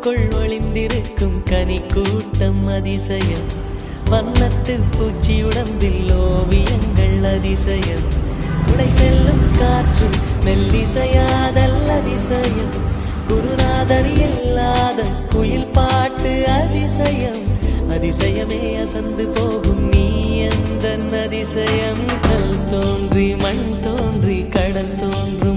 பூவுக்குள் ஒளிந்திருக்கும் கனி கூட்டம் அதிசயம். வண்ணத்து பூச்சி உடம்பில் ஓவியங்கள் அதிசயம். உடை செல்லும் காற்று மெல்லிசையாதல் அதிசயம். குருநாதர் இல்லாத குயில் பாட்டு அதிசயம். அதிசயமே அசந்து போகும் நீ எந்த அதிசயம். கல் தோன்றி மண் தோன்றி கடல் தோன்றும்